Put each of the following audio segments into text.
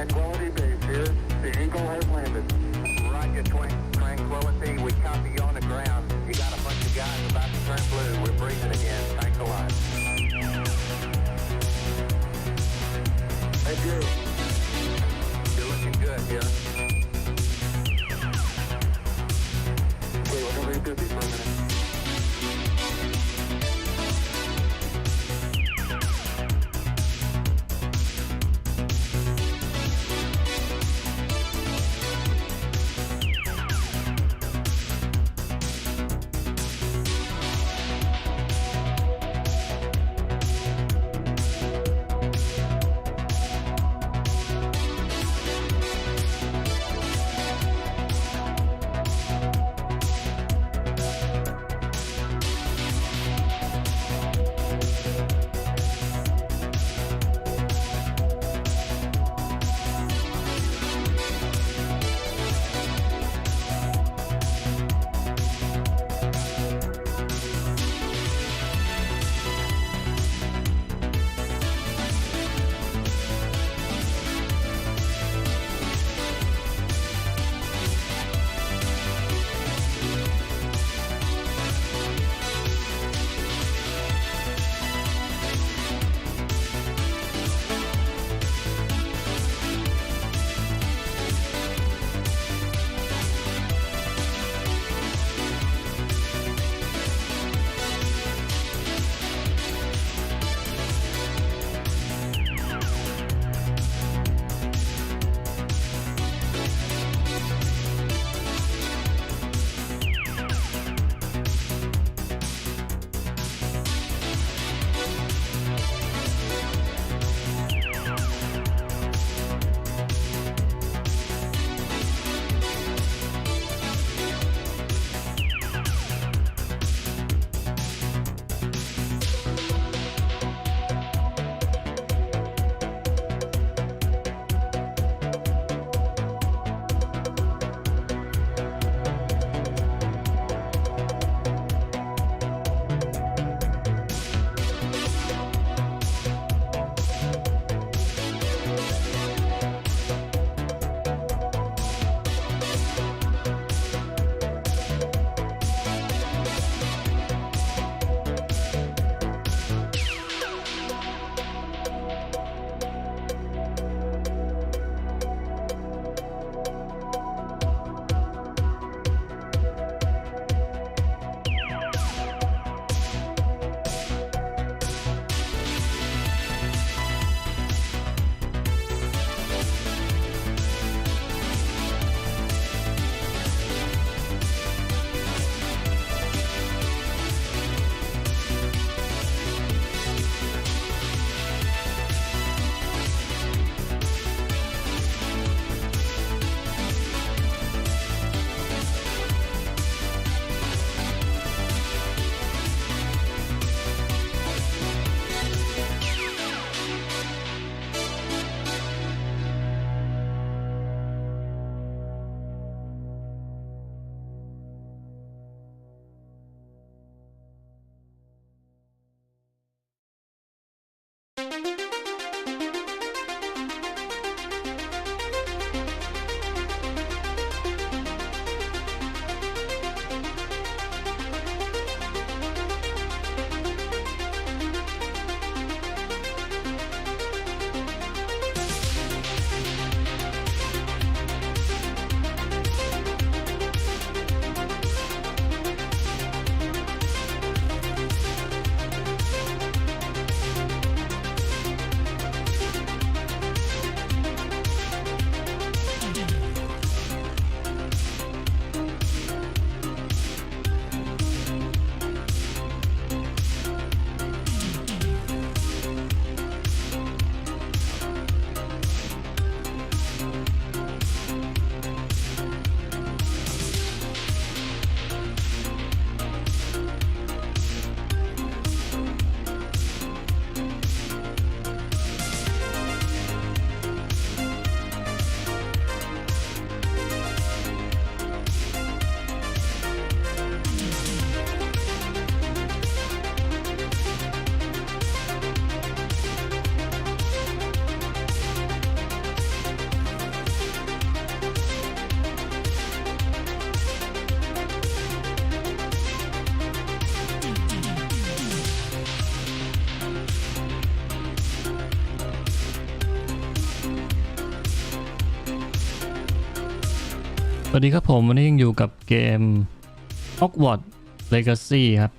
Tranquility Base here. The Eagle has landed. Roger, Tranquility. We copy you on the ground. You got a bunch of guys about to turn blue. We're breathing again. Thanks a lot. Thank you. You're looking good here. Okay, we're going to be busy for a minute. สวัสดีครับผมวันนี้ยังอยู่กับเกม Hogwarts Legacy ครับ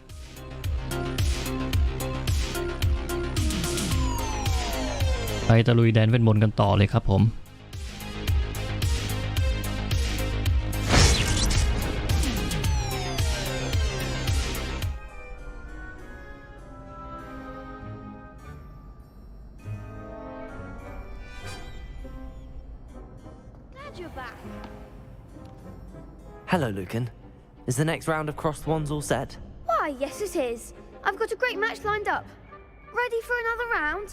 ไปตะลุยแดนเวทมนต์กันต่อเลยครับผมHello, Lucan. Is the next round of Crossed Wands all set? Why, yes it is. I've got a great match lined up. Ready for another round?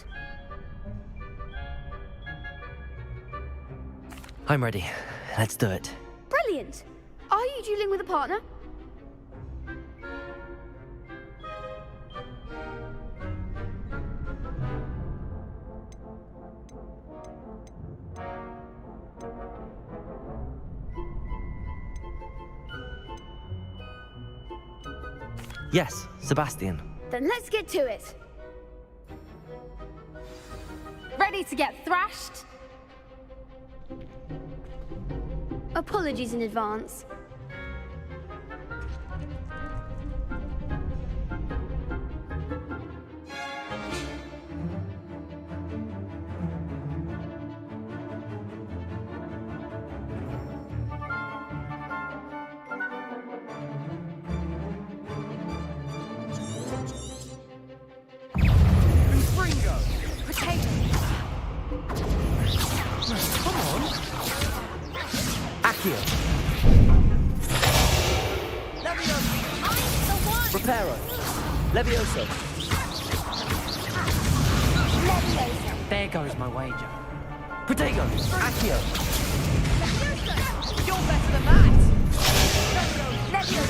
I'm ready. Let's do it. Brilliant. Are you dueling with a partner? Yes, Sebastian. Then let's get to it. Ready to get thrashed? Apologies in advance. Accio. Reparo. Levioso. There goes my wager. Protego. Accio. You're better than that. Accio.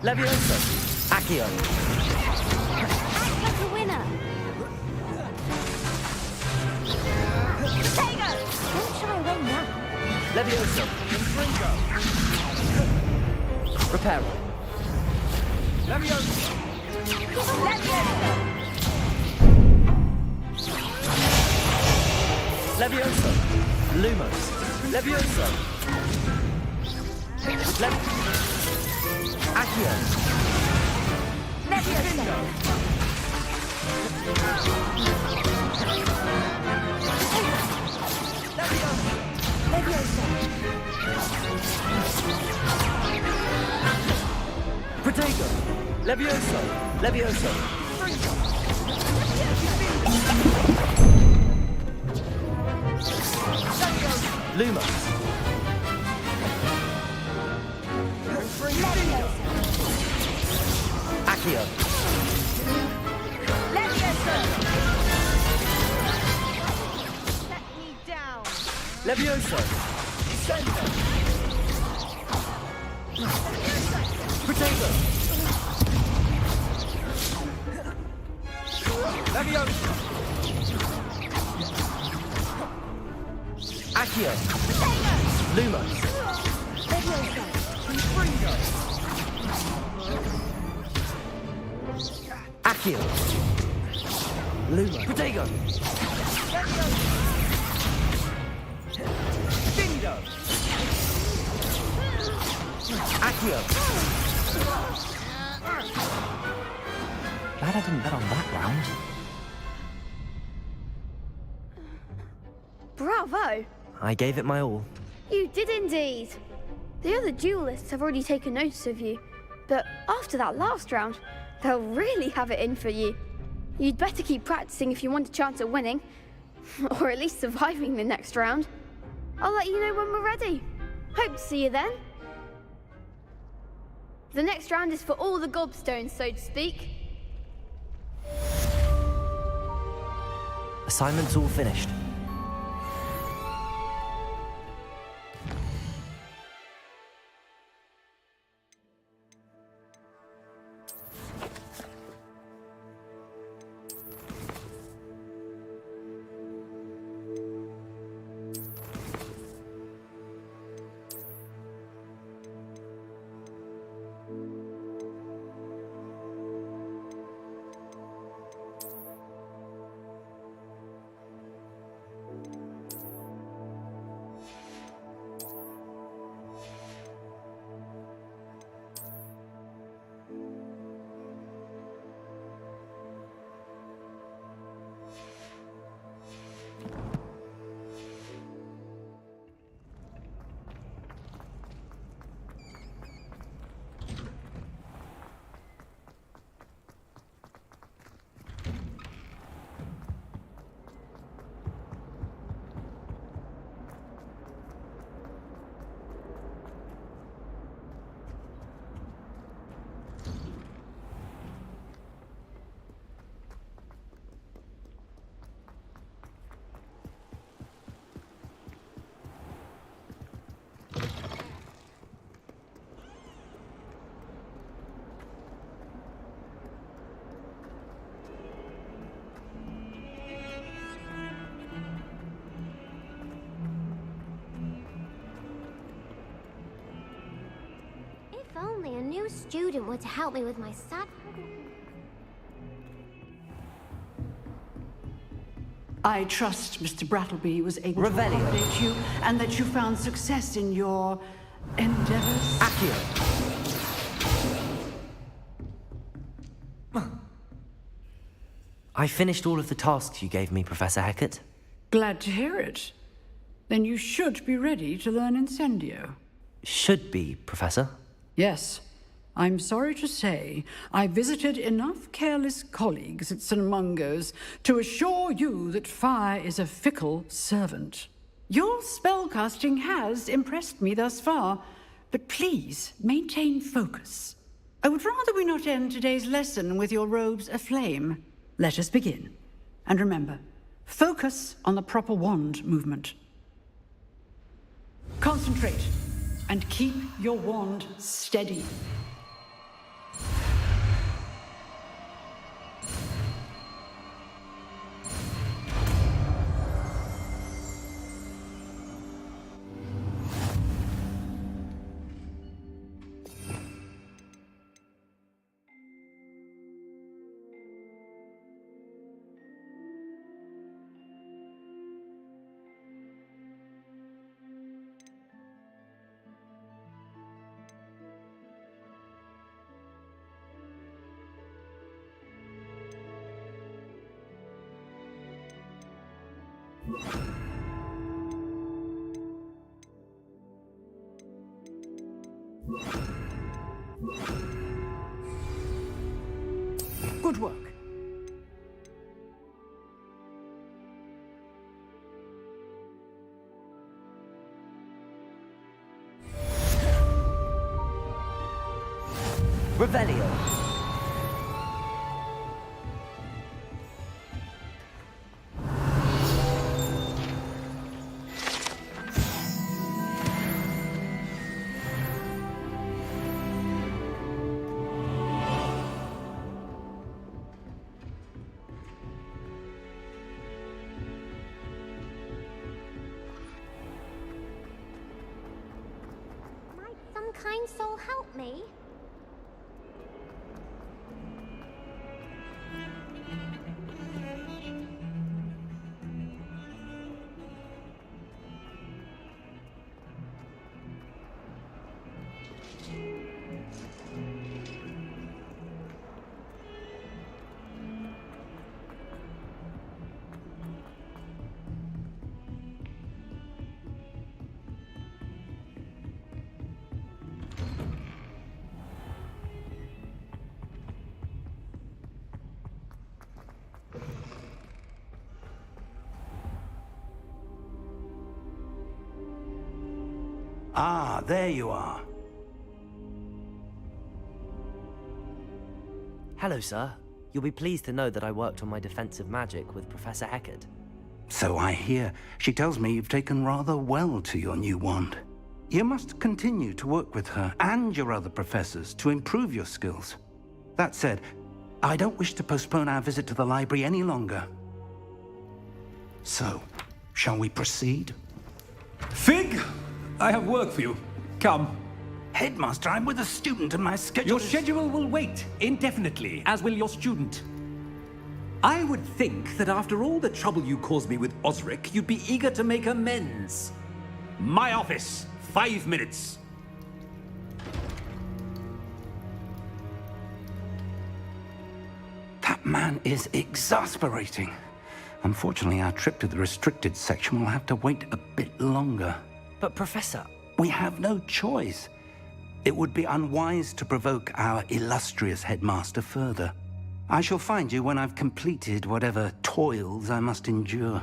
Levioso. Accio. Actio's the winner. Don't try win now. Levioso. Reparo. Levioso. Levioso. Lumos. Levioso. Accio. Protego. Levioso. Levioso. Lumos. Accio. Let me down. Levioso. Protego. Levioso. Accio. Lumos. Accio. Lumos. Protego. Accio. Glad I didn't bet on that round. Bravo. I gave it my all. You did indeed. The other duelists have already taken notice of you, but after that last round, they'll really have it in for you. You'd better keep practicing if you want a chance at winning, or at least surviving the next round. I'll let you know when we're ready. Hope to see you then. The next round is for all the gobstones, so to speak. Assignment's all finished. If only a new student were to help me with my sad... I trust Mr. Brattleby was able to Revelio. accommodate you, and that you found success in your endeavors. Accio. I finished all of the tasks you gave me, Professor Hecat. Glad to hear it. Then you should be ready to learn Incendio. Should be, Professor. Yes. I'm sorry to say, I visited enough careless colleagues at St. Mungo's to assure you that fire is a fickle servant. Your spellcasting has impressed me thus far, but please maintain focus. I would rather we not end today's lesson with your robes aflame. Let us begin. And remember, focus on the proper wand movement. Concentrate, and keep your wand steady. Good work. Revelio. Might some kind soul help me? Ah, there you are. Hello, sir. You'll be pleased to know that I worked on my defensive magic with Professor Hecat. So I hear. She tells me you've taken rather well to your new wand. You must continue to work with her and your other professors to improve your skills. That said, I don't wish to postpone our visit to the library any longer. So, shall we proceed? Fig, I have work for you. Come. Headmaster, I'm with a student and my schedule Your is... schedule will wait indefinitely, as will your student. I would think that after all the trouble you caused me with Osric, you'd be eager to make amends. My office, 5 minutes. That man is exasperating. Unfortunately, our trip to the restricted section will have to wait a bit longer. But, Professor... We have no choice. It would be unwise to provoke our illustrious headmaster further. I shall find you when I've completed whatever toils I must endure.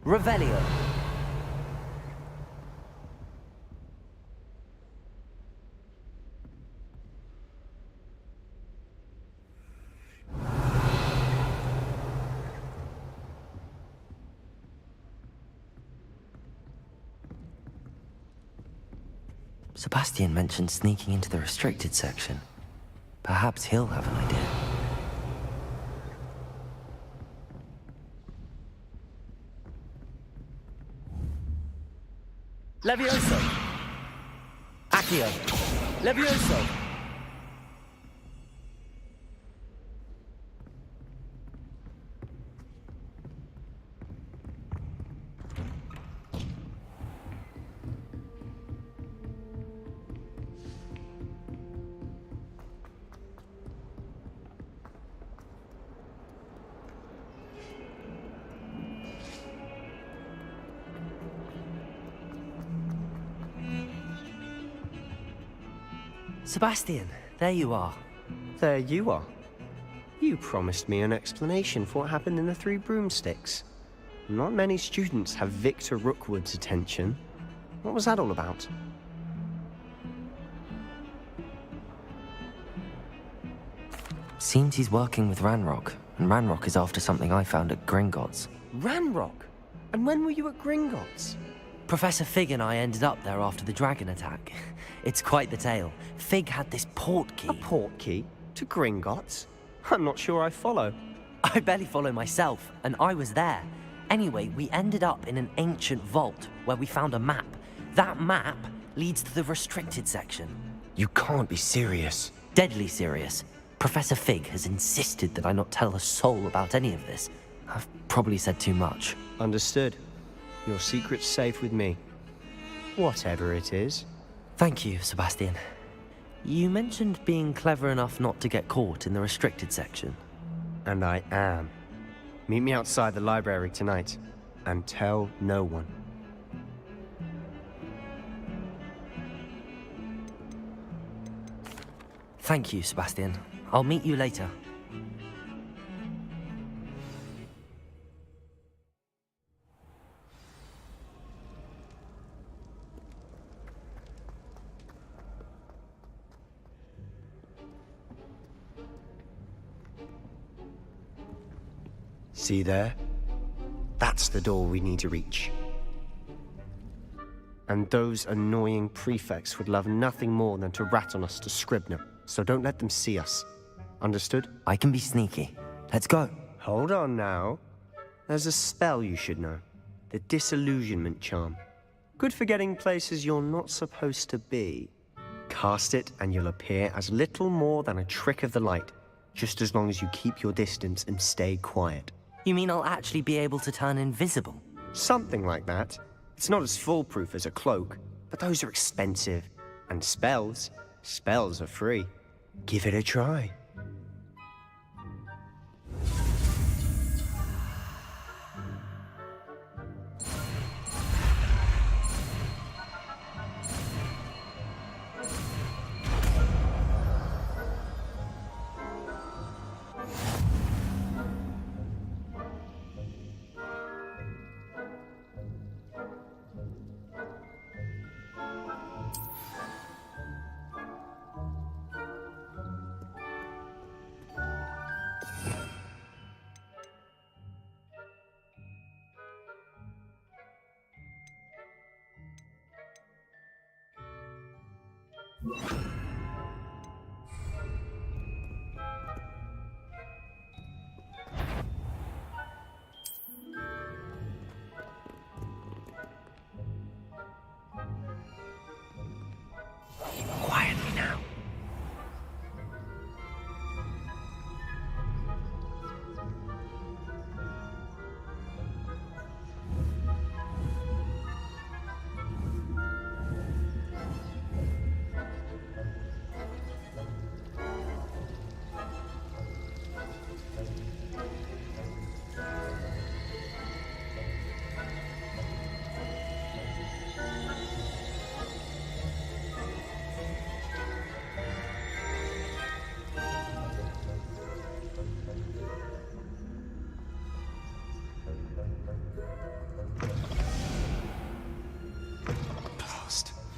Revelio. Sebastian mentioned sneaking into the restricted section. Perhaps he'll have an idea. Levioso! Accio! Levioso! Sebastian, there you are. There you are. You promised me an explanation for what happened in the Three Broomsticks. Not many students have Victor Rookwood's attention. What was that all about? Seems he's working with Ranrock, and Ranrock is after something I found at Gringotts. Ranrock? And when were you at Gringotts? Professor Fig and I ended up there after the dragon attack. It's quite the tale. Fig had this port key. A port key? To Gringotts? I'm not sure I follow. I barely follow myself, and I was there. Anyway, we ended up in an ancient vault where we found a map. That map leads to the restricted section. You can't be serious. Deadly serious. Professor Fig has insisted that I not tell a soul about any of this. I've probably said too much. Understood. Your secret's safe with me. Whatever it is. Thank you, Sebastian. You mentioned being clever enough not to get caught in the restricted section. And I am. Meet me outside the library tonight, and tell no one. Thank you, Sebastian. I'll meet you later. See there? That's the door we need to reach. And those annoying prefects would love nothing more than to rat on us to Scribner, so don't let them see us. Understood? I can be sneaky. Let's go. Hold on now. There's a spell you should know. The Disillusionment Charm. Good for getting places you're not supposed to be. Cast it and you'll appear as little more than a trick of the light, just as long as you keep your distance and stay quiet. You mean I'll actually be able to turn invisible? Something like that. It's not as foolproof as a cloak, but those are expensive. And spells are free. Give it a try. Quietly now.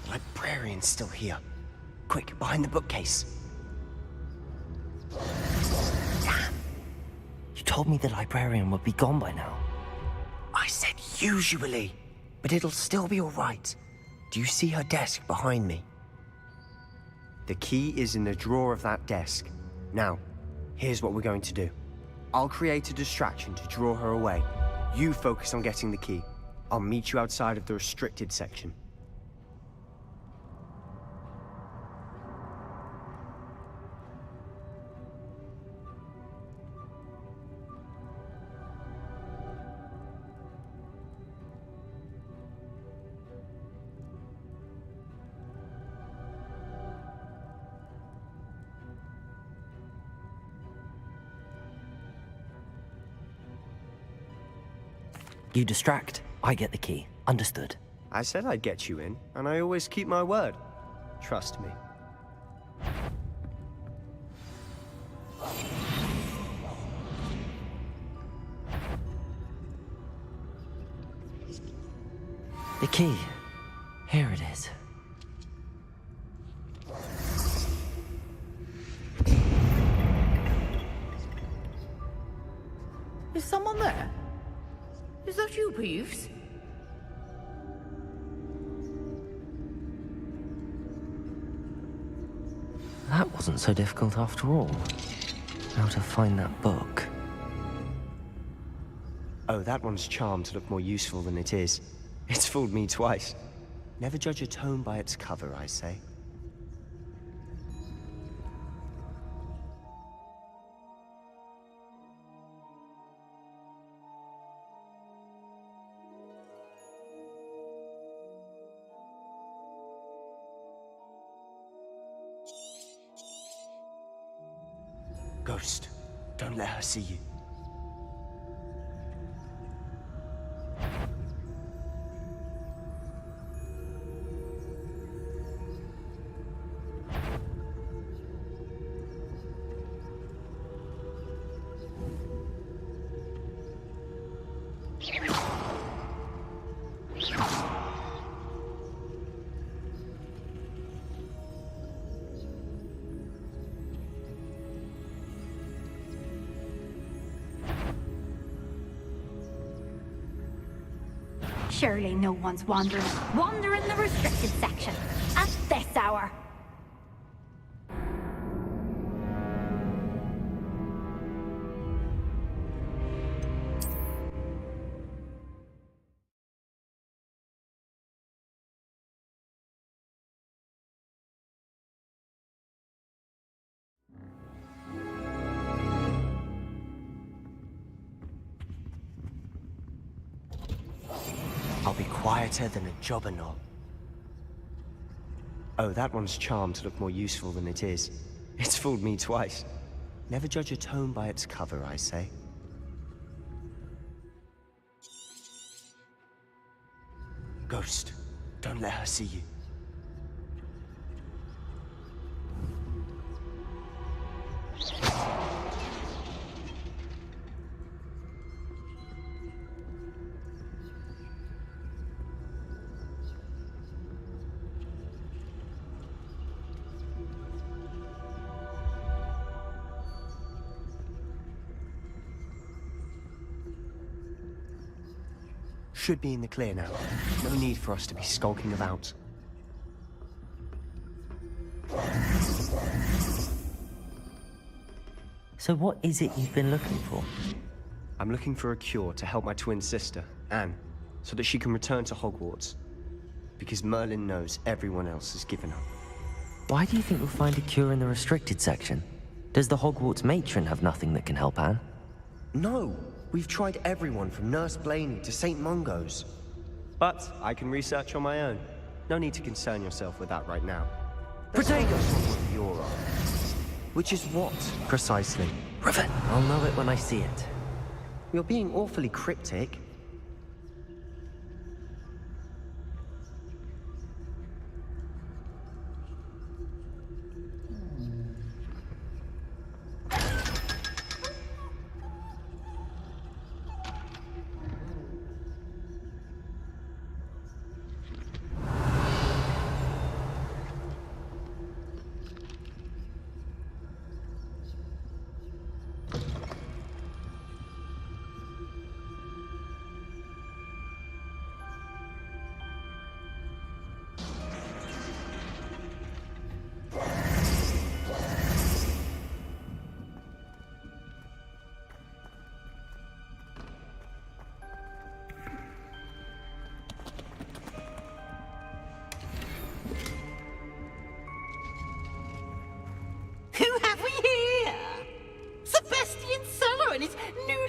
Librarian's still here. Quick, behind the bookcase. Damn. You told me the librarian would be gone by now. I said usually, but it'll still be all right. Do you see her desk behind me? The key is in the drawer of that desk. Now, here's what we're going to do. I'll create a distraction to draw her away. You focus on getting the key. I'll meet you outside of the restricted section. You distract, I get the key. Understood. I said I'd get you in, and I always keep my word. Trust me. The key. Here it is. Is someone there? Is that you, Peeves? That wasn't so difficult after all. How to find that book. Oh, that one's charmed to look more useful than it is. It's fooled me twice. Never judge a tome by its cover, I say. Ghost, don't let her see you. Surely no one's wandering the restricted section at this hour. I'll be quieter than a jobberknoll. Oh, that one's charmed to look more useful than it is. It's fooled me twice. Never judge a tome by its cover, I say. Ghost, don't let her see you. Should be in the clear now. No need for us to be skulking about. So what is it you've been looking for? I'm looking for a cure to help my twin sister, Anne, so that she can return to Hogwarts. Because Merlin knows everyone else has given up. Why do you think you'll find a cure in the restricted section? Does the Hogwarts matron have nothing that can help Anne? No! We've tried everyone from Nurse Blaney to St. Mungo's. But I can research on my own. No need to concern yourself with that right now. Potatoes! With your arm. Which is what, precisely? Rivet! I'll know it when I see it. You're being awfully cryptic.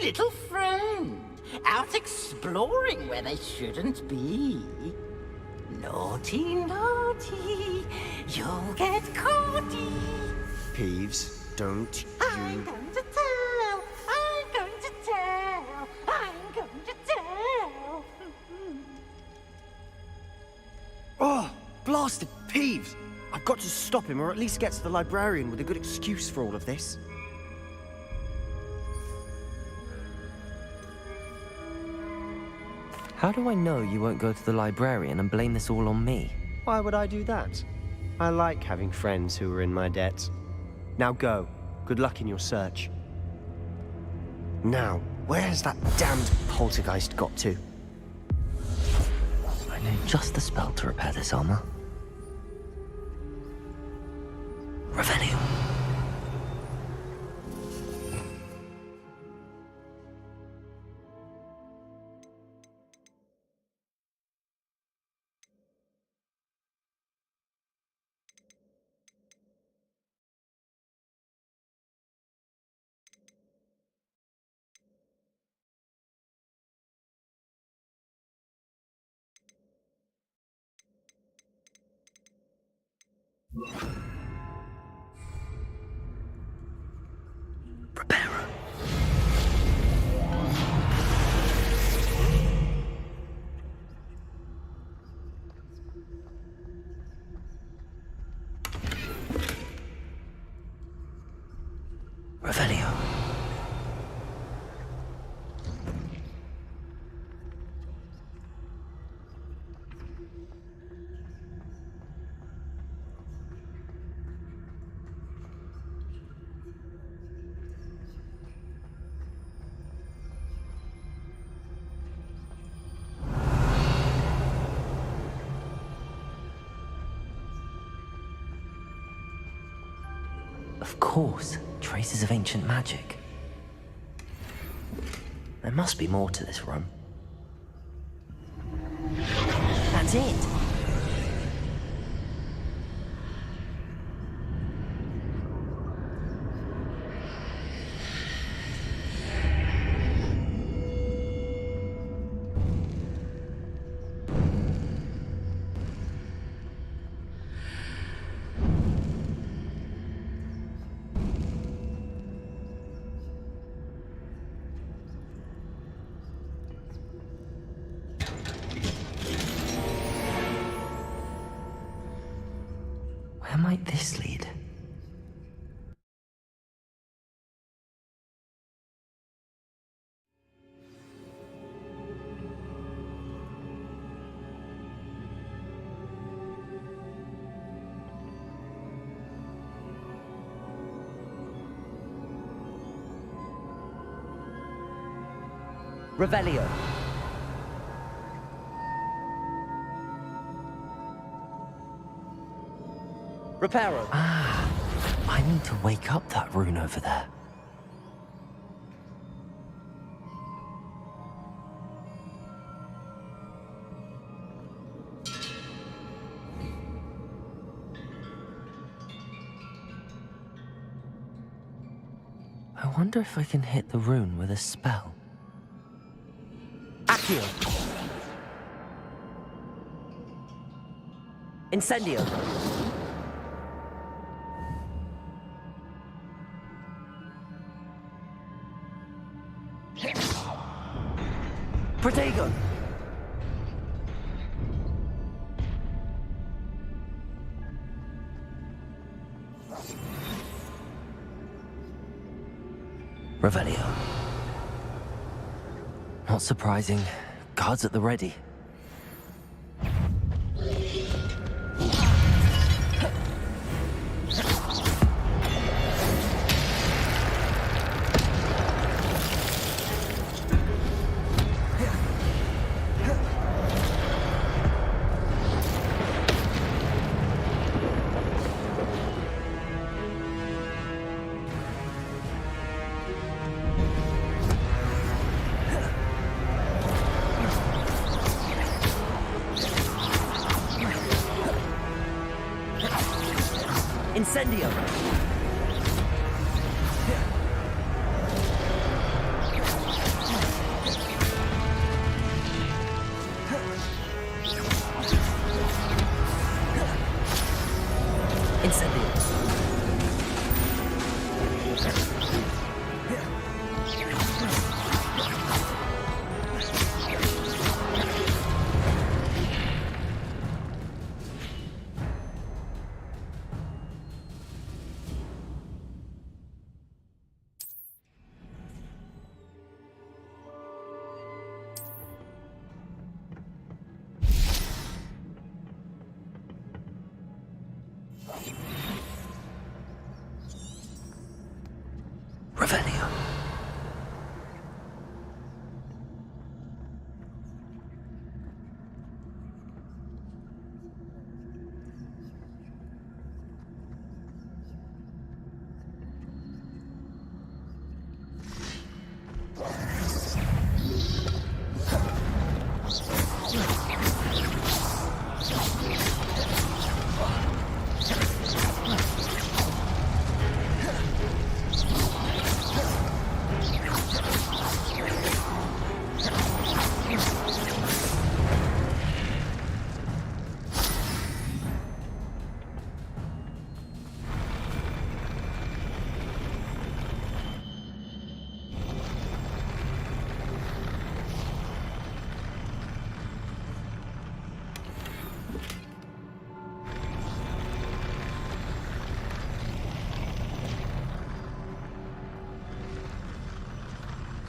Little friend, out exploring where they shouldn't be. Naughty, naughty, you'll get caughty. Peeves, don't you... I'm going to tell, I'm going to tell, I'm going to tell. bastard Peeves! I've got to stop him, or at least get to the librarian with a good excuse for all of this. How do I know you won't go to the librarian and blame this all on me? Why would I do that? I like having friends who are in my debt. Now go. Good luck in your search. Now, where has that damned poltergeist got to? I know just the spell to repair this armor. Revelio. Preparo. Revelio. Of course, traces of ancient magic. There must be more to this room. That's it! Where might this lead? Revelio. Reparo. Ah, I need to wake up that rune over there. I wonder if I can hit the rune with a spell. Accio. Incendio. Protego! Revelio. Not surprising. Guards at the ready. Incendio! Incendio!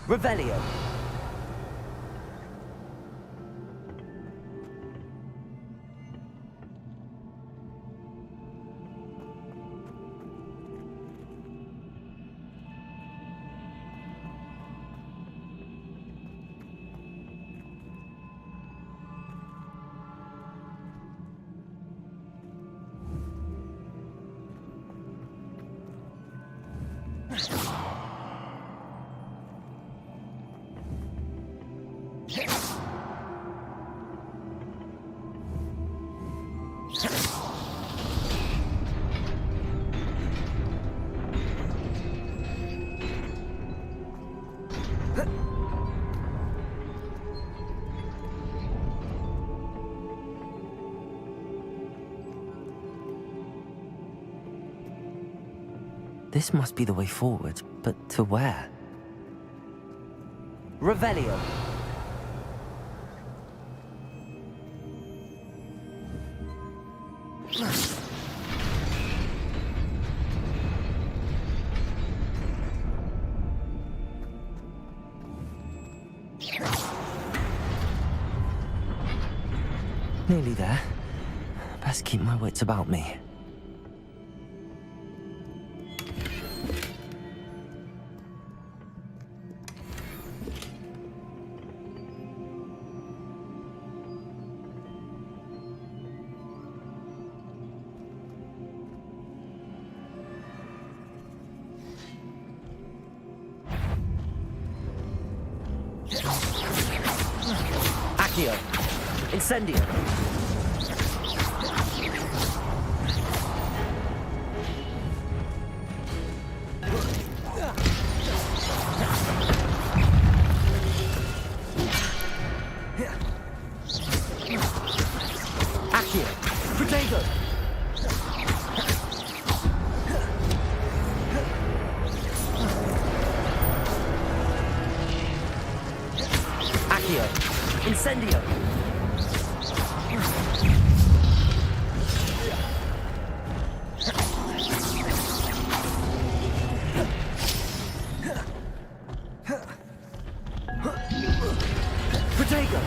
Revelio. This must be the way forward, but to where? Revelio. Nearly there. Best keep my wits about me. Accio. Incendio. Accio. Protego. Accio. Incendio. Protego.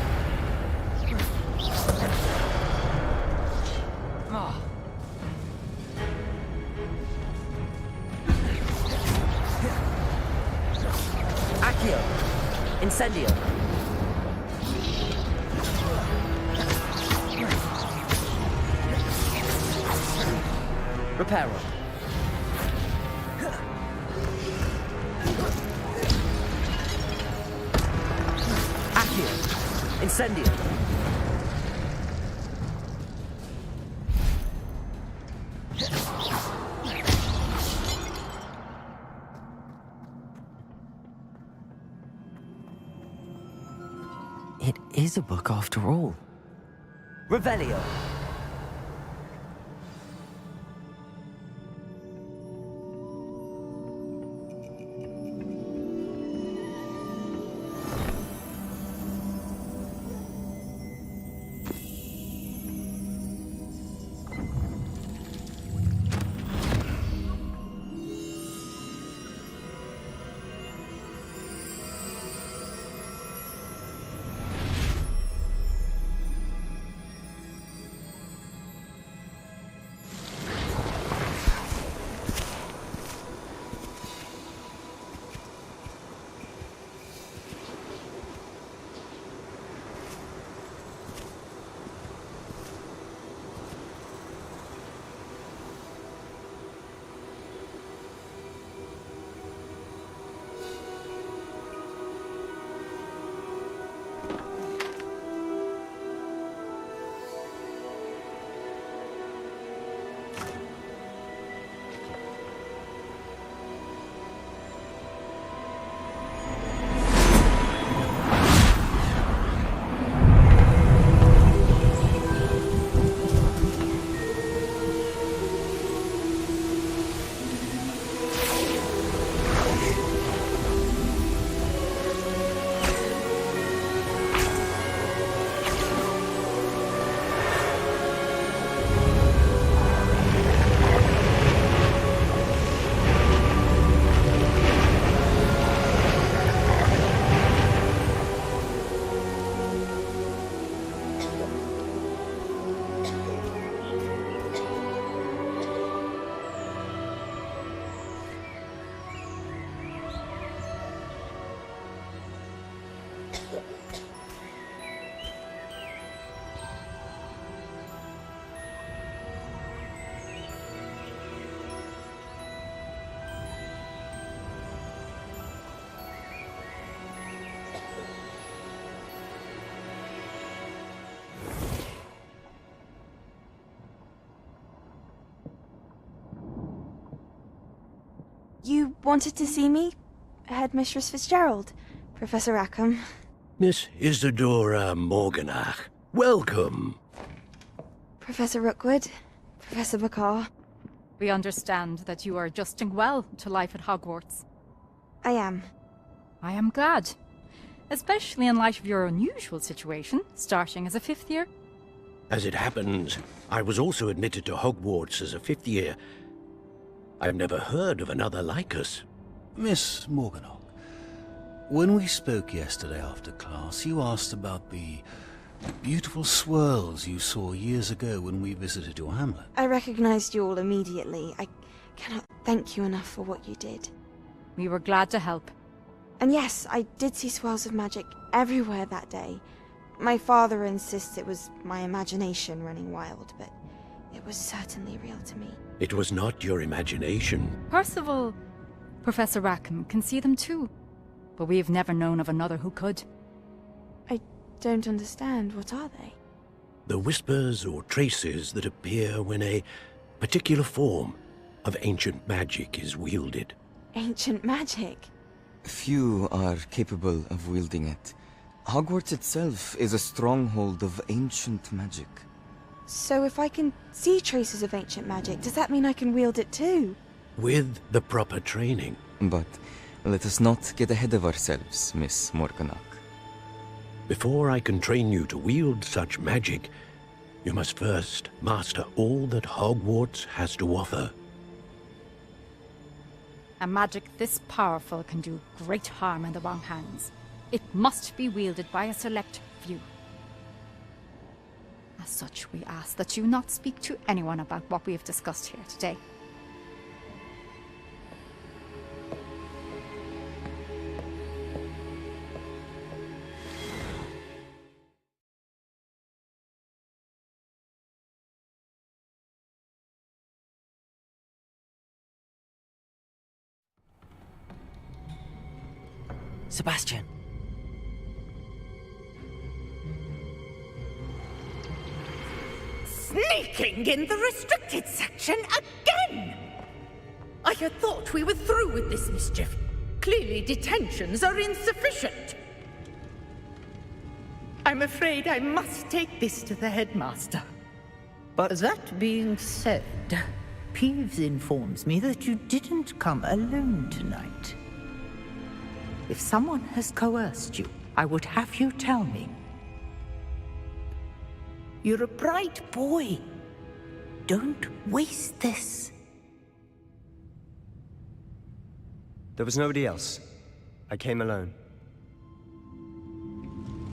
Accio. Incendio. Reparo. Accio. Incendio. It is a book after all. Revelio. You wanted to see me? Headmistress Fitzgerald? Professor Rackham? Miss Isadora Morganach, welcome. Professor Rookwood? Professor Bakar? We understand that you are adjusting well to life at Hogwarts. I am. I am glad. Especially in light of your unusual situation, starting as a 5th year. As it happens, I was also admitted to Hogwarts as a 5th year. I've never heard of another like us. Miss Morganach, when we spoke yesterday after class, you asked about the beautiful swirls you saw years ago when we visited your hamlet. I recognized you all immediately. I cannot thank you enough for what you did. We were glad to help. And yes, I did see swirls of magic everywhere that day. My father insists it was my imagination running wild, but it was certainly real to me. It was not your imagination. Percival, Professor Rackham can see them too. But we have never known of another who could. I don't understand. What are they? The whispers or traces that appear when a particular form of ancient magic is wielded. Ancient magic? Few are capable of wielding it. Hogwarts itself is a stronghold of ancient magic. So if I can see traces of ancient magic, does that mean I can wield it too? With the proper training. But let us not get ahead of ourselves, Miss Morganach. Before I can train you to wield such magic, you must first master all that Hogwarts has to offer. A magic this powerful can do great harm in the wrong hands. It must be wielded by a select few. As such, we ask that you not speak to anyone about what we have discussed here today. Sebastian. Sneaking in the restricted section again! I had thought we were through with this mischief. Clearly detentions are insufficient. I'm afraid I must take this to the headmaster. But that being said, Peeves informs me that you didn't come alone tonight. If someone has coerced you, I would have you tell me. You're a bright boy. Don't waste this. There was nobody else. I came alone.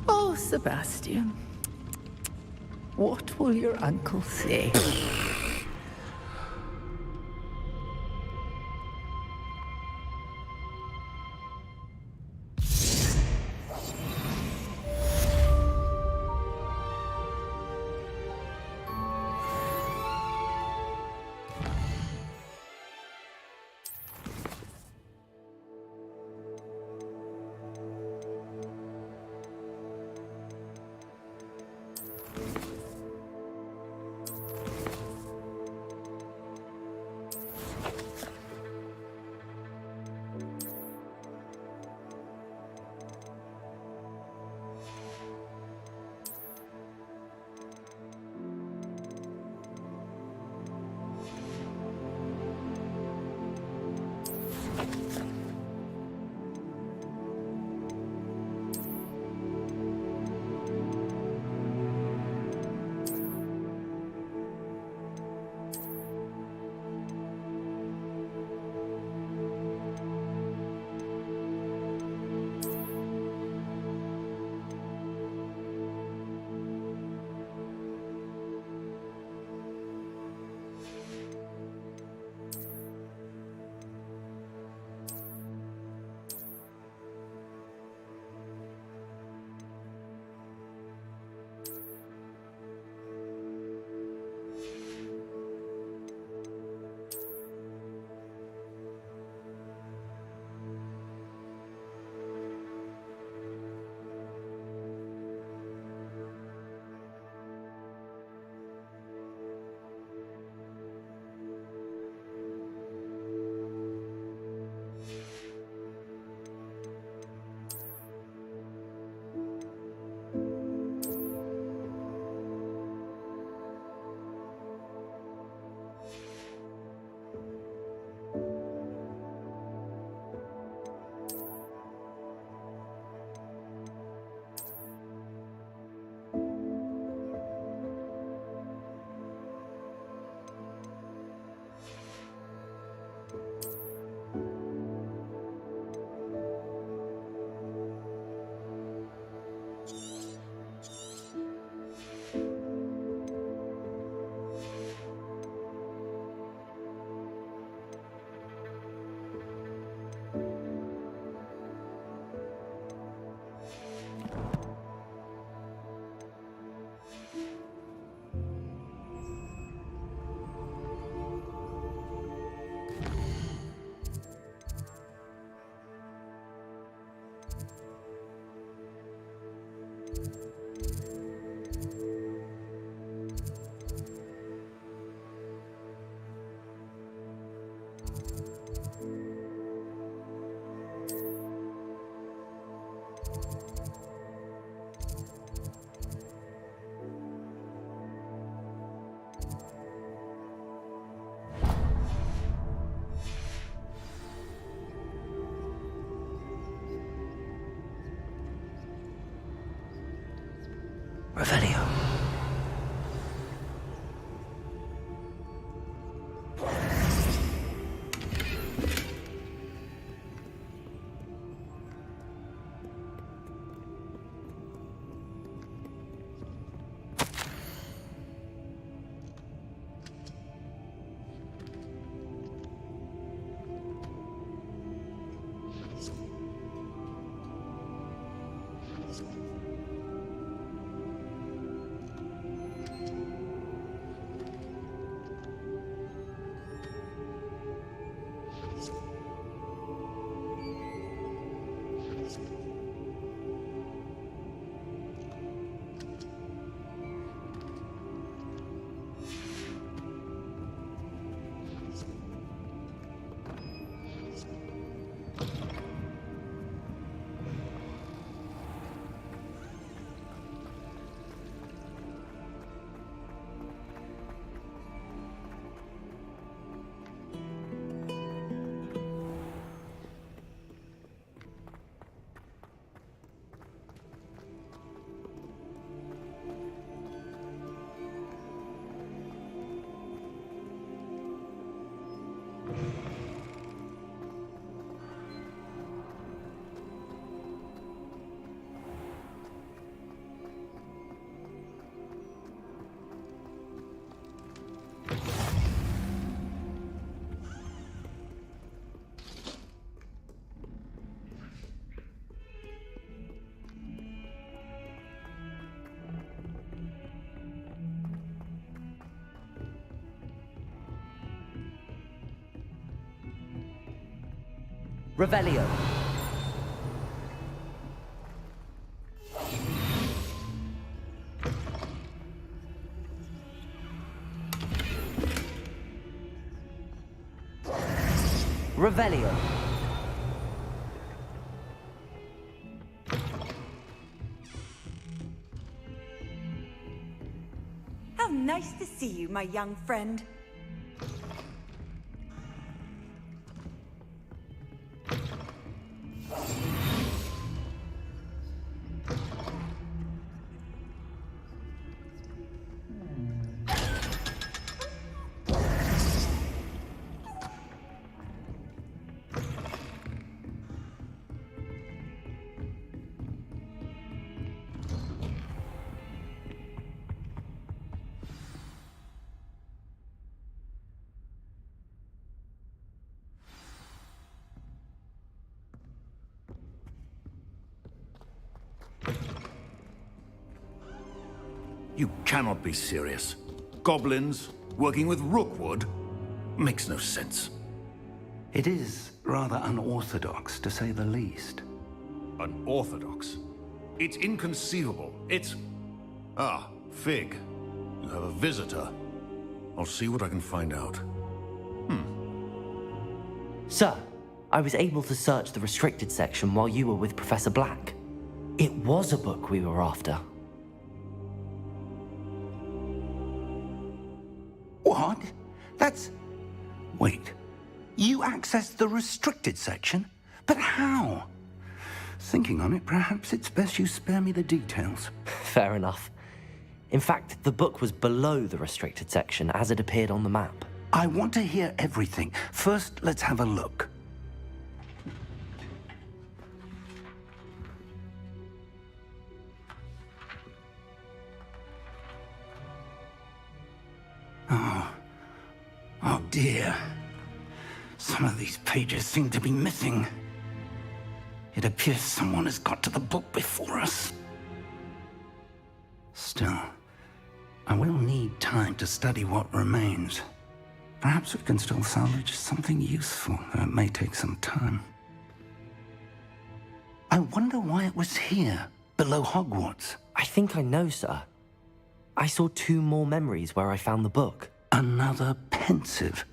Oh, Sebastian. What will your uncle say? Revelio. Revelio. Revelio. How nice to see you, my young friend. You cannot be serious. Goblins working with Rookwood? Makes no sense. It is rather unorthodox, to say the least. Unorthodox? It's inconceivable. It's... Ah, Fig. You have a visitor. I'll see what I can find out. Sir, I was able to search the restricted section while you were with Professor Black. It was a book we were after. What? That's... Wait. You accessed the restricted section? But how? Thinking on it, perhaps it's best you spare me the details. Fair enough. In fact, the book was below the restricted section as it appeared on the map. I want to hear everything. First, let's have a look. Oh dear. Some of these pages seem to be missing. It appears someone has got to the book before us. Still, I will need time to study what remains. Perhaps we can still salvage something useful, though it may take some time. I wonder why it was here, below Hogwarts. I think I know, sir. I saw 2 more memories where I found the book. Another pensive.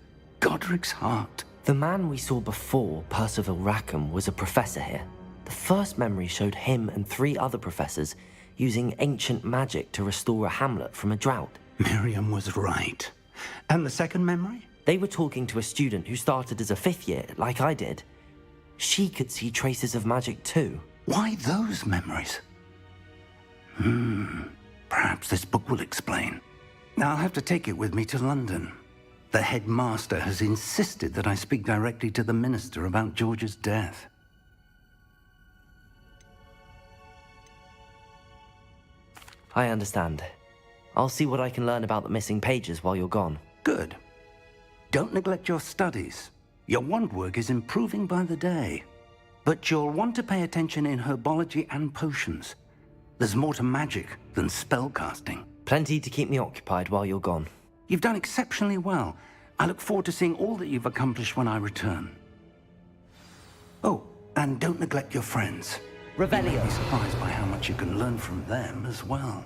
Godric's heart. The man we saw before, Percival Rackham, was a professor here. The first memory showed him and 3 other professors using ancient magic to restore a hamlet from a drought. Miriam was right. And the second memory? They were talking to a student who started as a 5th year, like I did. She could see traces of magic too. Why those memories? Perhaps this book will explain. Now I'll have to take it with me to London. The headmaster has insisted that I speak directly to the minister about George's death. I understand. I'll see what I can learn about the missing pages while you're gone. Good. Don't neglect your studies. Your wand work is improving by the day. But you'll want to pay attention in herbology and potions. There's more to magic than spellcasting. Plenty to keep me occupied while you're gone. You've done exceptionally well. I look forward to seeing all that you've accomplished when I return. Oh, and don't neglect your friends. Revelio. You'll be surprised by how much you can learn from them as well.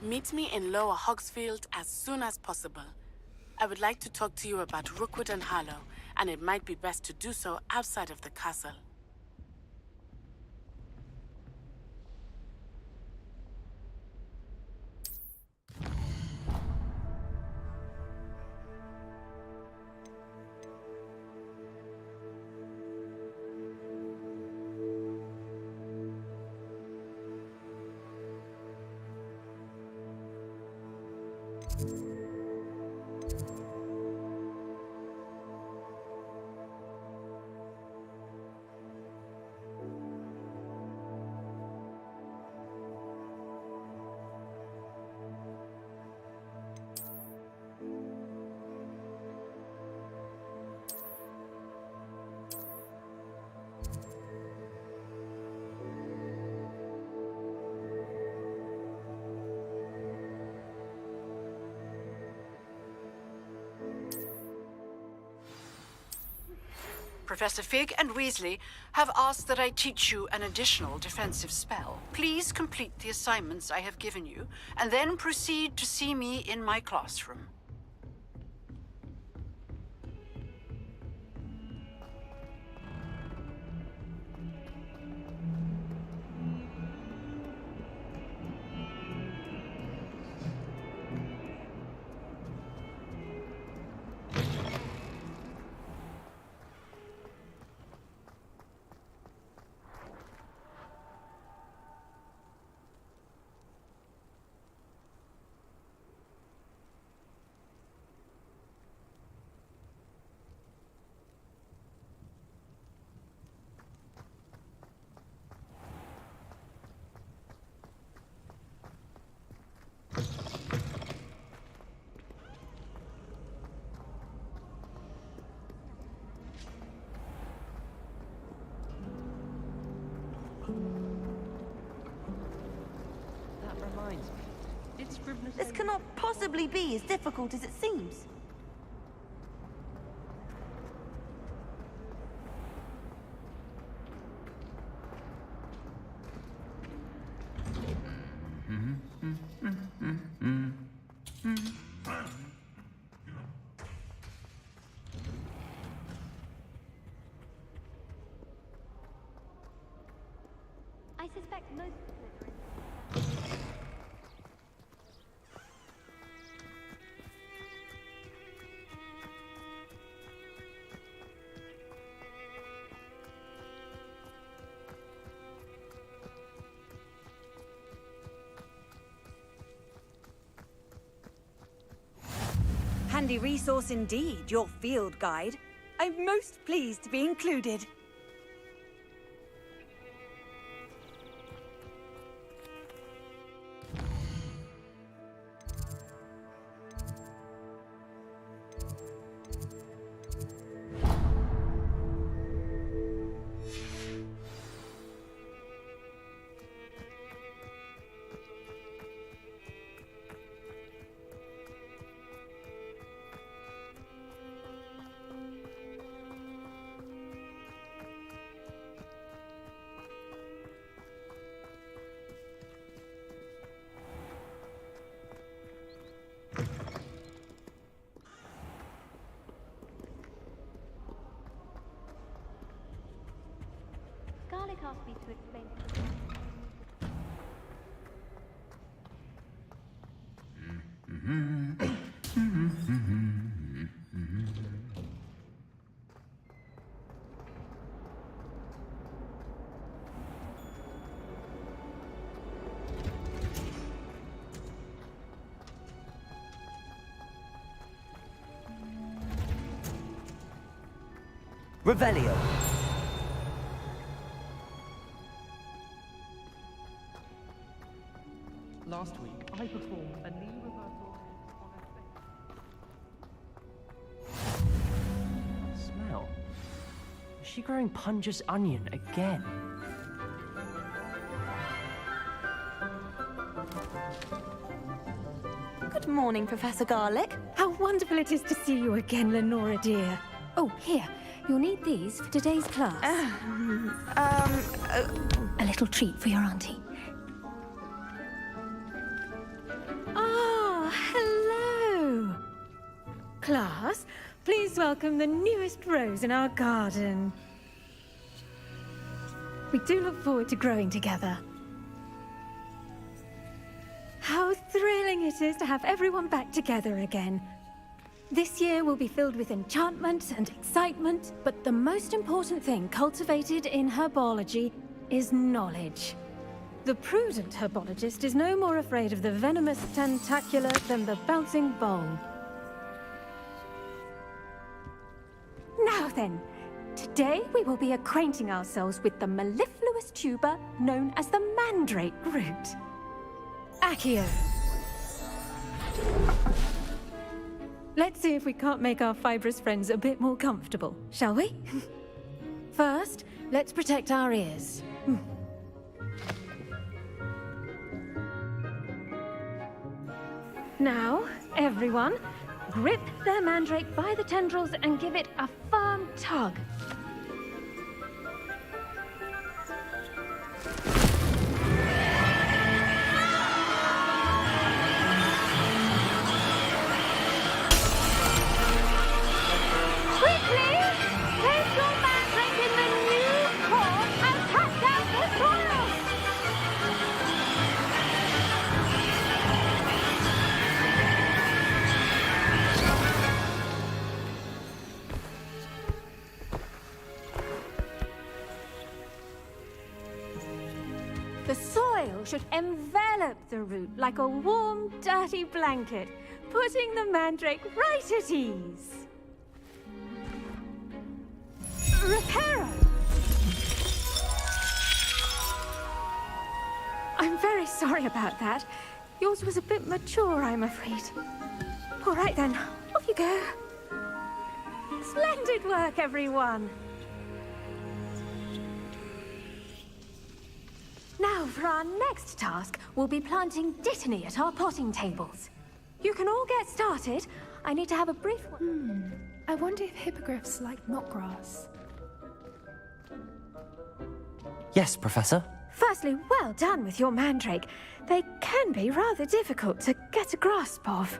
Meet me in Lower Hogsfield as soon as possible. I would like to talk to you about Rookwood and Harlow, and it might be best to do so outside of the castle. Professor Fig and Weasley have asked that I teach you an additional defensive spell. Please complete the assignments I have given you, and then proceed to see me in my classroom. This cannot possibly be as difficult as it seems. I suspect most Handy resource indeed, your field guide. I'm most pleased to be included. Garlic asked me to explain. Revelio. Last week, I performed a knee reversal on a Smell. Is she growing Punja's onion again? Good morning, Professor Garlic. How wonderful it is to see you again, Lenora dear. Oh, here. You'll need these for today's class. A little treat for your auntie. Ah, hello. Class, please welcome the newest rose in our garden. We do look forward to growing together. How thrilling it is to have everyone back together again. This year will be filled with enchantment and excitement, but the most important thing cultivated in herbology is knowledge. The prudent herbologist is no more afraid of the venomous tentacula than the bouncing bowl. Now then, today we will be acquainting ourselves with the mellifluous tuber known as the mandrake root. Accio. Let's see if we can't make our fibrous friends a bit more comfortable, shall we? First, let's protect our ears. Now, everyone, grip their mandrake by the tendrils and give it a firm tug. The soil should envelop the root like a warm, dirty blanket, putting the mandrake right at ease. Reparo! I'm very sorry about that. Yours was a bit mature, I'm afraid. All right then, off you go. Splendid work, everyone. Now, for our next task, we'll be planting dittany at our potting tables. You can all get started. I need to have a brief... I wonder if hippogriffs like knotgrass. Yes, Professor. Firstly, well done with your mandrake. They can be rather difficult to get a grasp of.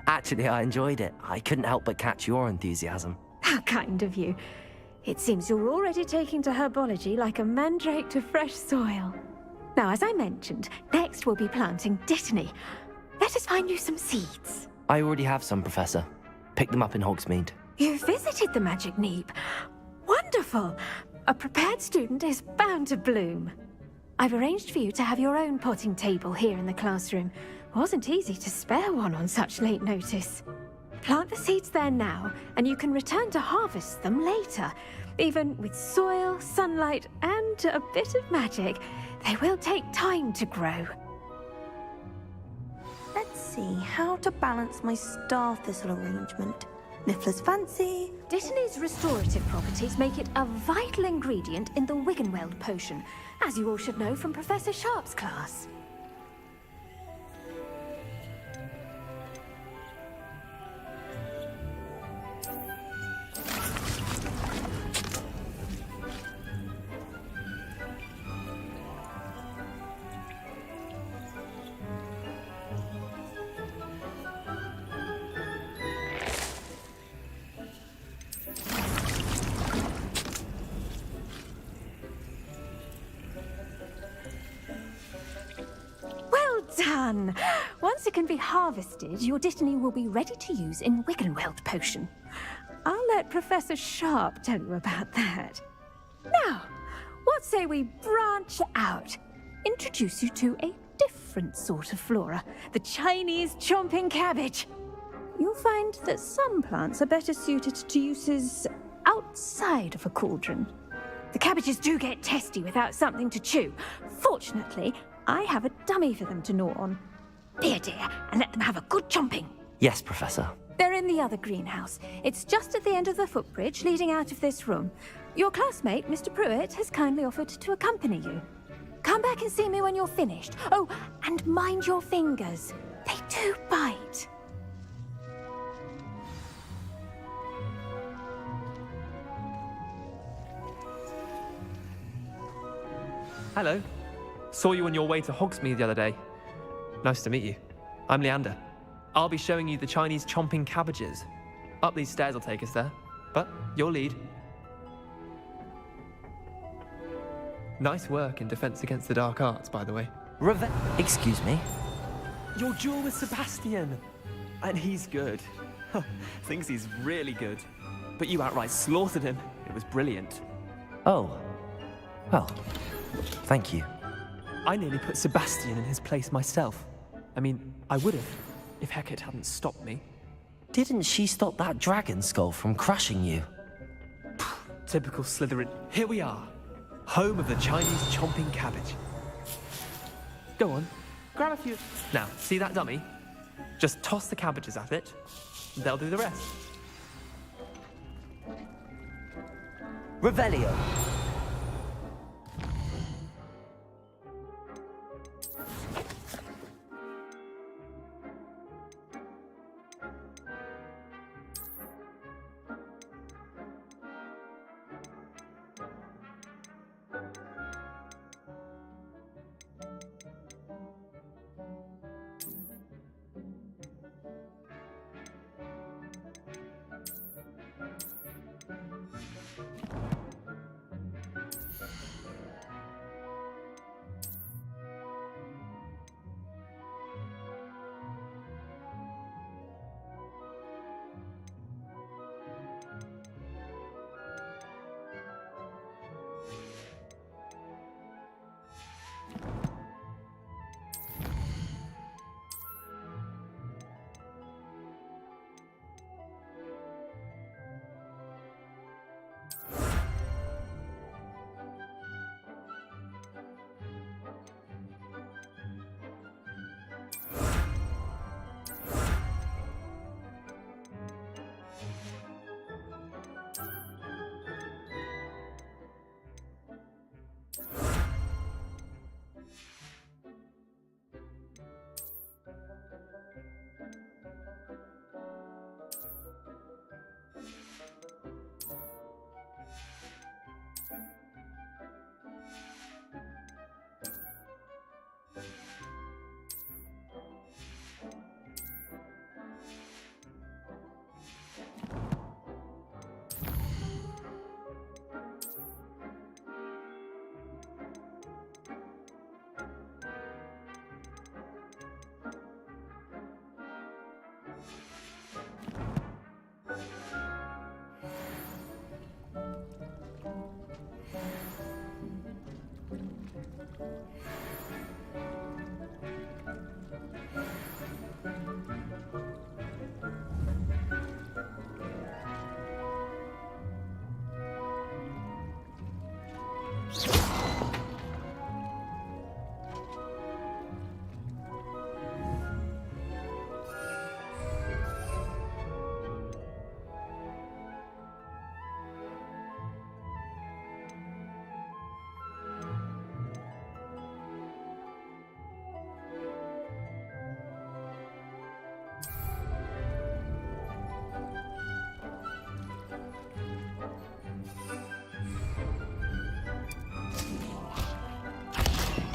Actually, I enjoyed it. I couldn't help but catch your enthusiasm. How kind of you. It seems you're already taking to herbology like a mandrake to fresh soil. Now, as I mentioned, next we'll be planting dittany. Let us find you some seeds. I already have some, Professor. Picked them up in Hogsmeade. You visited the Magic Neep. Wonderful! A prepared student is bound to bloom. I've arranged for you to have your own potting table here in the classroom. Wasn't easy to spare one on such late notice. Plant the seeds there now, and you can return to harvest them later. Even with soil, sunlight, and a bit of magic, they will take time to grow. Let's see how to balance my star thistle arrangement. Niffler's fancy. Dittany's restorative properties make it a vital ingredient in the Wiggenweld potion, as you all should know from Professor Sharp's class. fun. Once it can be harvested, your Dittany will be ready to use in Wiggenweld potion. I'll let Professor Sharp tell you about that. Now, what say we branch out? Introduce you to a different sort of flora, the Chinese chomping cabbage. You'll find that some plants are better suited to uses outside of a cauldron. The cabbages do get testy without something to chew. Fortunately, I have a dummy for them to gnaw on. Be a dear and let them have a good chomping. Yes, Professor. They're in the other greenhouse. It's just at the end of the footbridge leading out of this room. Your classmate, Mr. Pruitt, has kindly offered to accompany you. Come back and see me when you're finished. Oh, and mind your fingers. They do bite. Hello. Saw you on your way to Hogsmeade the other day. Nice to meet you. I'm Leander. I'll be showing you the Chinese chomping cabbages. Up these stairs will take us there, but your lead. Nice work in Defense Against the Dark Arts, by the way. Excuse me? Your duel with Sebastian! And he's good. Thinks he's really good. But you outright slaughtered him. It was brilliant. Oh. Well, thank you. I nearly put Sebastian in his place myself. I mean, I would have, if Hecate hadn't stopped me. Didn't she stop that dragon skull from crushing you? Typical Slytherin. Here we are. Home of the Chinese chomping cabbage. Go on, grab a few. Now, see that dummy? Just toss the cabbages at it. They'll do the rest. Revelio.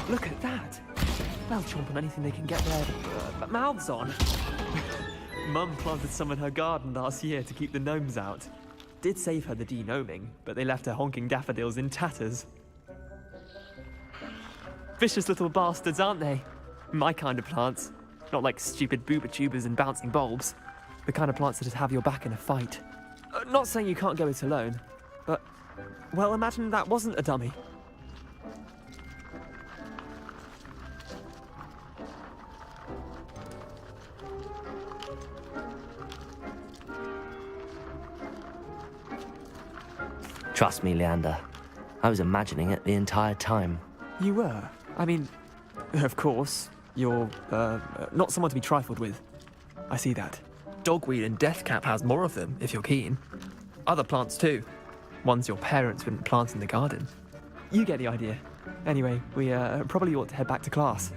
Look at that. They'll chomp on anything they can get their mouths on. Mum planted some in her garden last year to keep the gnomes out. Did save her the de-gnoming, but they left her honking daffodils in tatters. Vicious little bastards, aren't they? My kind of plants. Not like stupid booba tubers and bouncing bulbs. The kind of plants that have your back in a fight. Not saying you can't go it alone, but, well, imagine that wasn't a dummy. Trust me, Leander. I was imagining it the entire time. You were? I mean, of course, you're, not someone to be trifled with. I see that. Dogweed and deathcap has more of them, if you're keen. Other plants too. Ones your parents wouldn't plant in the garden. You get the idea. Anyway, we probably ought to head back to class.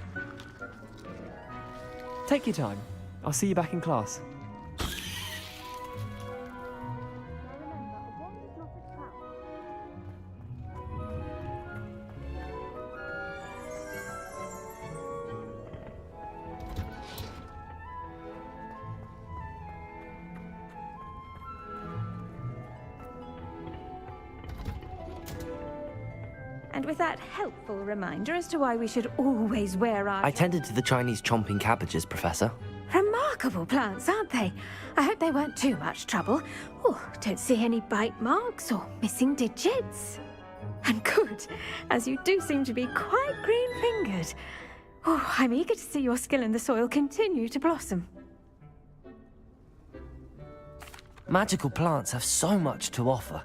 Take your time. I'll see you back in class. And with that helpful reminder as to why we should always wear our... I tended to the Chinese chomping cabbages, Professor. Remarkable plants, aren't they? I hope they weren't too much trouble. Oh, don't see any bite marks or missing digits. And good, as you do seem to be quite green-fingered. Oh, I'm eager to see your skill in the soil continue to blossom. Magical plants have so much to offer.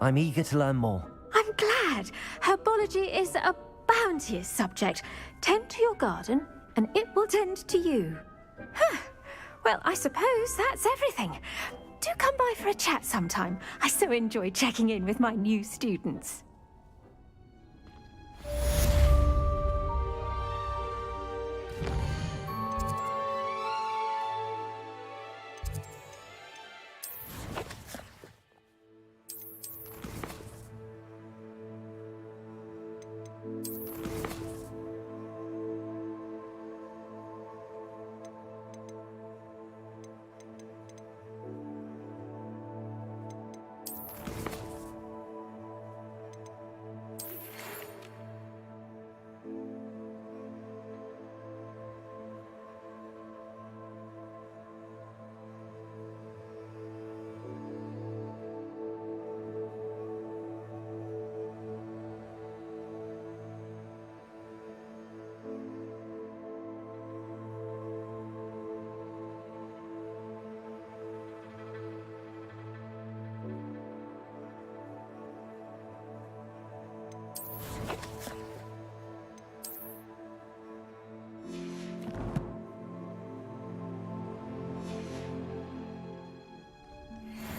I'm eager to learn more. I'm glad. Herbology is a bounteous subject. Tend to your garden, and it will tend to you. Huh. Well, I suppose that's everything. Do come by for a chat sometime. I so enjoy checking in with my new students.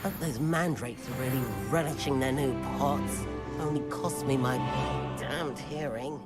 Hope those mandrakes are really relishing their new pots. Only cost me my damned hearing.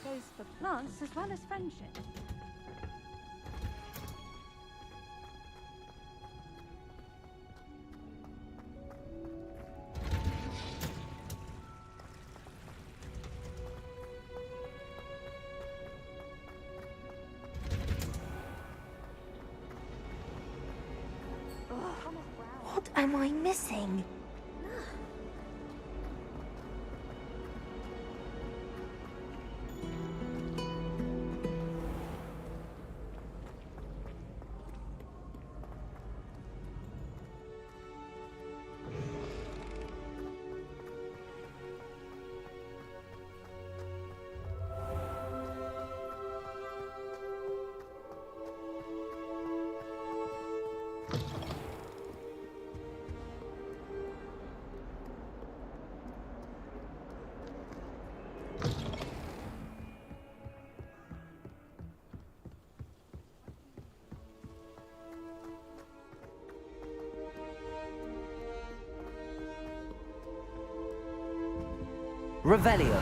Goes for plants as well as friendship. What am I missing? Revelio.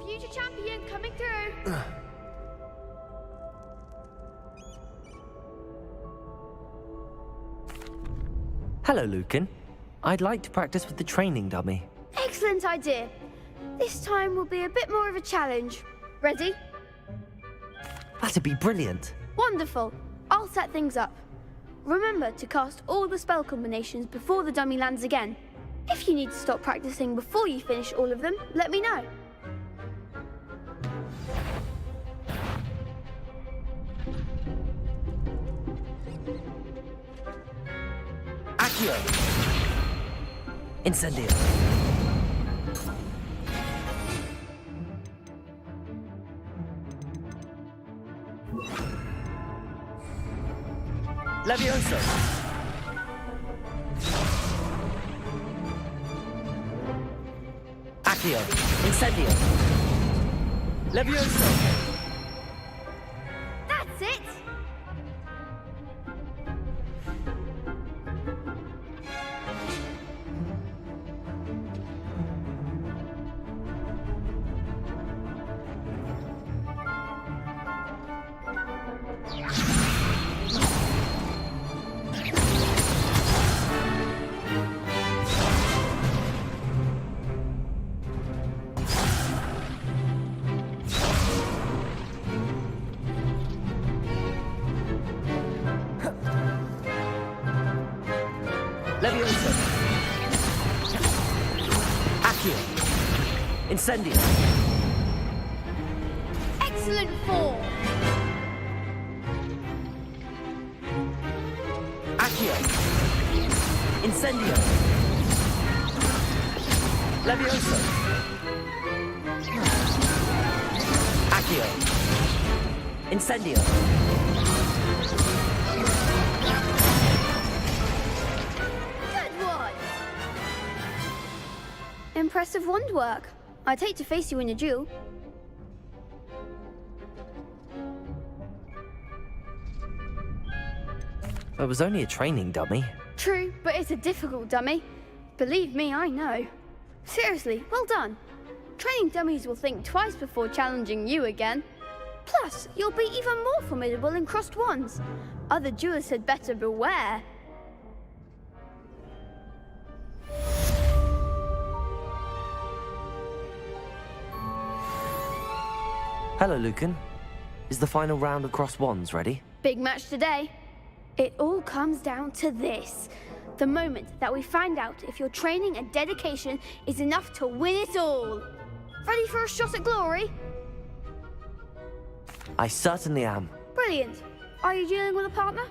Future champion coming through. Hello, Lucan. I'd like to practice with the training dummy. Excellent idea. This time will be a bit more of a challenge. Ready? That'd be brilliant. Wonderful. I'll set things up. Remember to cast all the spell combinations before the dummy lands again. If you need to stop practicing before you finish all of them, let me know. Accio. Incendio. Levioso. Accio. Incendio. Levioso. That's it! Levioso. Accio. Incendio. Excellent form! Accio. Incendio. Levioso. Accio. Incendio. Good one! Impressive wand work. I'd hate to face you in a duel. It was only a training dummy. True, but it's a difficult dummy. Believe me, I know. Seriously, well done. Training dummies will think twice before challenging you again. Plus, you'll be even more formidable in crossed wands. Other duelists had better beware. Hello, Lucan. Is the final round of cross wands ready? Big match today. It all comes down to this. The moment that we find out if your training and dedication is enough to win it all. Ready for a shot at glory? I certainly am. Brilliant. Are you dealing with a partner?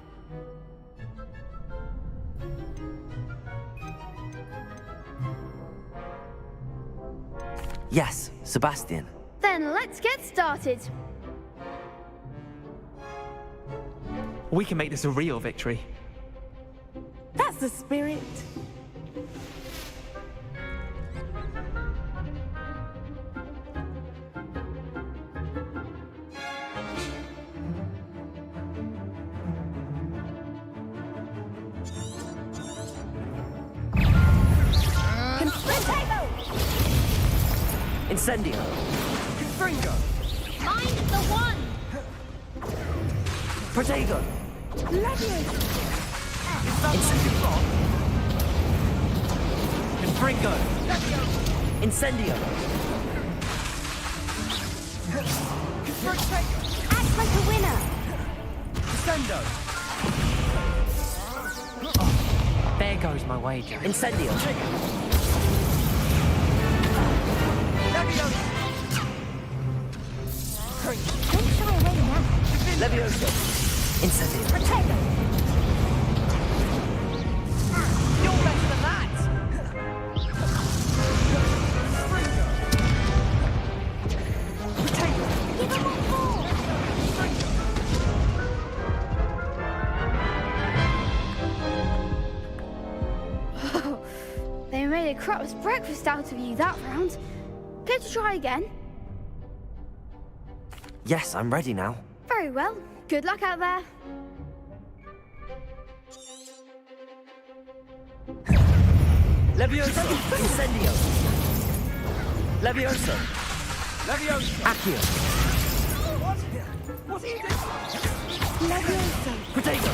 Yes, Sebastian. Then let's get started. We can make this a real victory. That's the spirit. Incendio. Confringo. Mind the one. Protego. Incendio. Confringo. Incendio. Act like a winner. Descendo. There goes my wager. Incendio. crap's breakfast out of you that round. Care to try again? Yes, I'm ready now. Very well. Good luck out there. Levioso! Incendio! Levioso! Levioso! Accio! What are you doing? Levioso! Protego!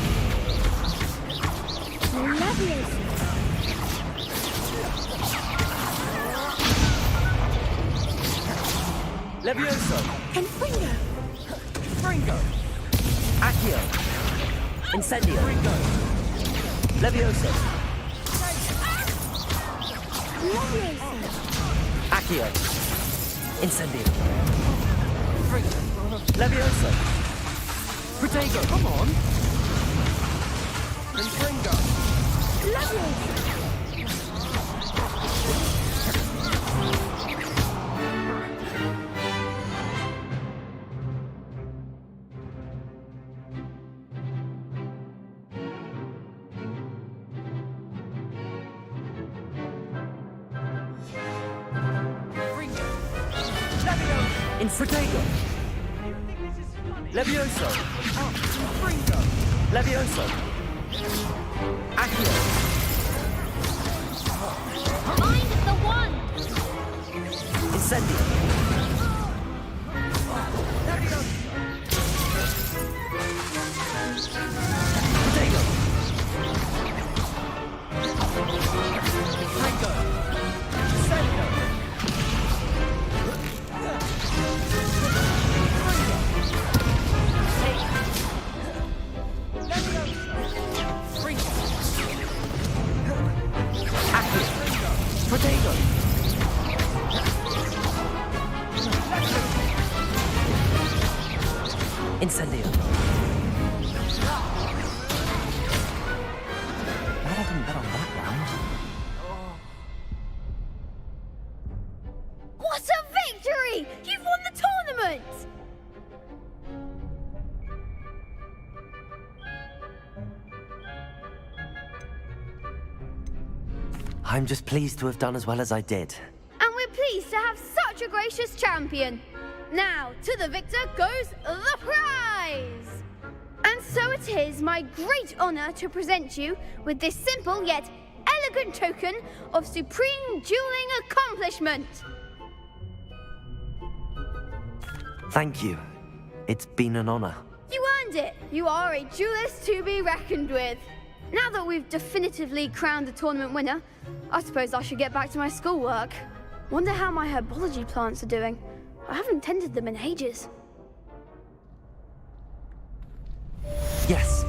Levioso! Levioso! And Fringo! Fringo! Accio! Incendio! Fringo! Levioso! Levioso! Accio! Incendio! Fringo! Levioso! Protego! Come on! And Fringo! Levioso! In Protego! Levioso! Fringo! Levioso! Accio! Mind the one! Incendio! Protego! Fringo! Incendio! Protego! Incendio! Glad I didn't bet on that round. What a victory! You've won the tournament! I'm just pleased to have done as well as I did. And we're pleased to have such a gracious champion. Now, to the victor goes the prize! And so it is my great honor to present you with this simple yet elegant token of supreme dueling accomplishment. Thank you. It's been an honor. You earned it. You are a duelist to be reckoned with. Now that we've definitively crowned the tournament winner, I suppose I should get back to my schoolwork. Wonder how my herbology plants are doing. I haven't tended them in ages. Yes.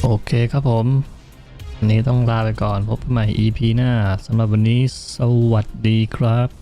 โอเคครับผมวันนี้ต้องลาไปก่อนพบกันใหม่ EP หน้าสำหรับวันนี้สวัสดีครับ